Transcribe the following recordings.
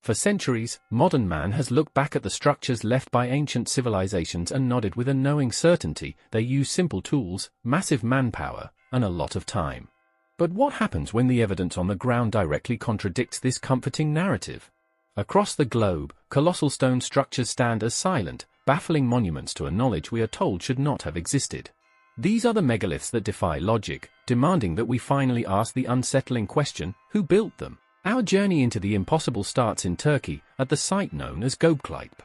For centuries, modern man has looked back at the structures left by ancient civilizations and nodded with a knowing certainty they use simple tools, massive manpower, and a lot of time. But what happens when the evidence on the ground directly contradicts this comforting narrative? Across the globe, colossal stone structures stand as silent, baffling monuments to a knowledge we are told should not have existed. These are the megaliths that defy logic, demanding that we finally ask the unsettling question, who built them? Our journey into the impossible starts in Turkey, at the site known as Göbeklitepe.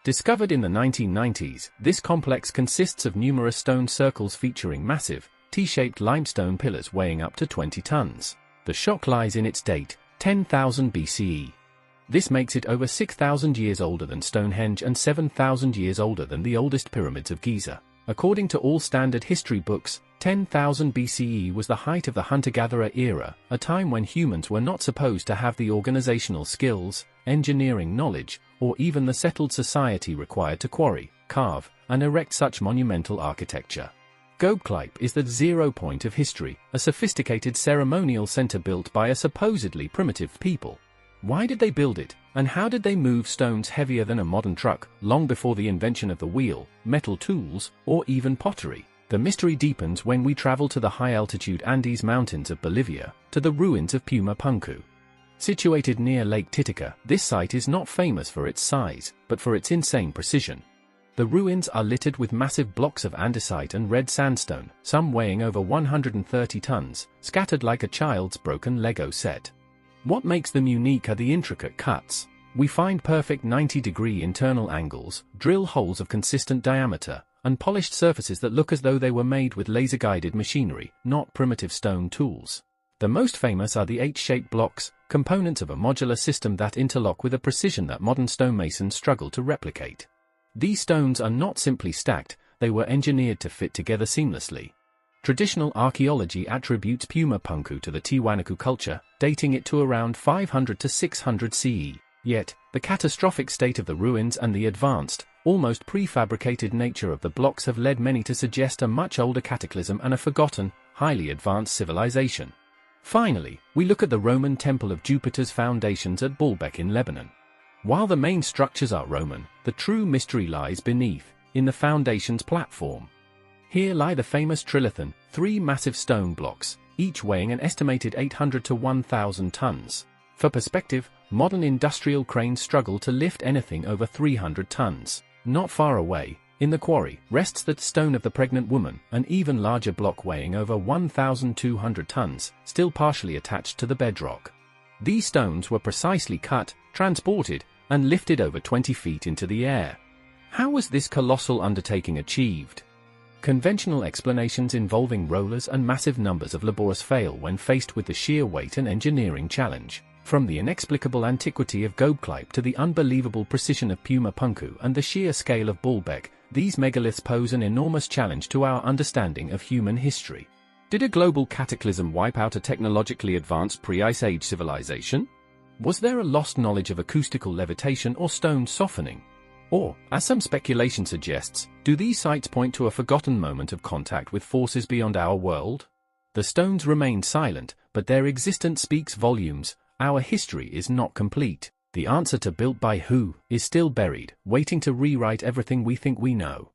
Discovered in the 1990s, this complex consists of numerous stone circles featuring massive, T-shaped limestone pillars weighing up to 20 tons. The shock lies in its date, 10,000 BCE. This makes it over 6,000 years older than Stonehenge and 7,000 years older than the oldest pyramids of Giza. According to all standard history books, 10,000 BCE was the height of the hunter-gatherer era, a time when humans were not supposed to have the organizational skills, engineering knowledge, or even the settled society required to quarry, carve, and erect such monumental architecture. Göbeklitepe is the 0 point of history, a sophisticated ceremonial center built by a supposedly primitive people. Why did they build it, and how did they move stones heavier than a modern truck, long before the invention of the wheel, metal tools, or even pottery? The mystery deepens when we travel to the high-altitude Andes mountains of Bolivia, to the ruins of Puma Punku. Situated near Lake Titicaca, this site is not famous for its size, but for its insane precision. The ruins are littered with massive blocks of andesite and red sandstone, some weighing over 130 tons, scattered like a child's broken Lego set. What makes them unique are the intricate cuts. We find perfect 90-degree internal angles, drill holes of consistent diameter, and polished surfaces that look as though they were made with laser-guided machinery, not primitive stone tools. The most famous are the H-shaped blocks, components of a modular system that interlock with a precision that modern stonemasons struggle to replicate. These stones are not simply stacked, they were engineered to fit together seamlessly. Traditional archaeology attributes Puma Punku to the Tiwanaku culture, dating it to around 500 to 600 CE. Yet, the catastrophic state of the ruins and the advanced, almost prefabricated nature of the blocks have led many to suggest a much older cataclysm and a forgotten, highly advanced civilization. Finally, we look at the Roman Temple of Jupiter's foundations at Baalbek in Lebanon. While the main structures are Roman, the true mystery lies beneath, in the foundation's platform. Here lie the famous Trilithon, 3 massive stone blocks, each weighing an estimated 800 to 1,000 tons. For perspective, modern industrial cranes struggle to lift anything over 300 tons. Not far away, in the quarry, rests the stone of the pregnant woman, an even larger block weighing over 1,200 tons, still partially attached to the bedrock. These stones were precisely cut, transported, and lifted over 20 feet into the air. How was this colossal undertaking achieved? Conventional explanations involving rollers and massive numbers of laborers fail when faced with the sheer weight and engineering challenge. From the inexplicable antiquity of Göbeklitepe to the unbelievable precision of Puma Punku and the sheer scale of Baalbek, these megaliths pose an enormous challenge to our understanding of human history. Did a global cataclysm wipe out a technologically advanced pre-Ice Age civilization? Was there a lost knowledge of acoustical levitation or stone softening? Or, as some speculation suggests, do these sites point to a forgotten moment of contact with forces beyond our world? The stones remain silent, but their existence speaks volumes. Our history is not complete. The answer to built by who is still buried, waiting to rewrite everything we think we know.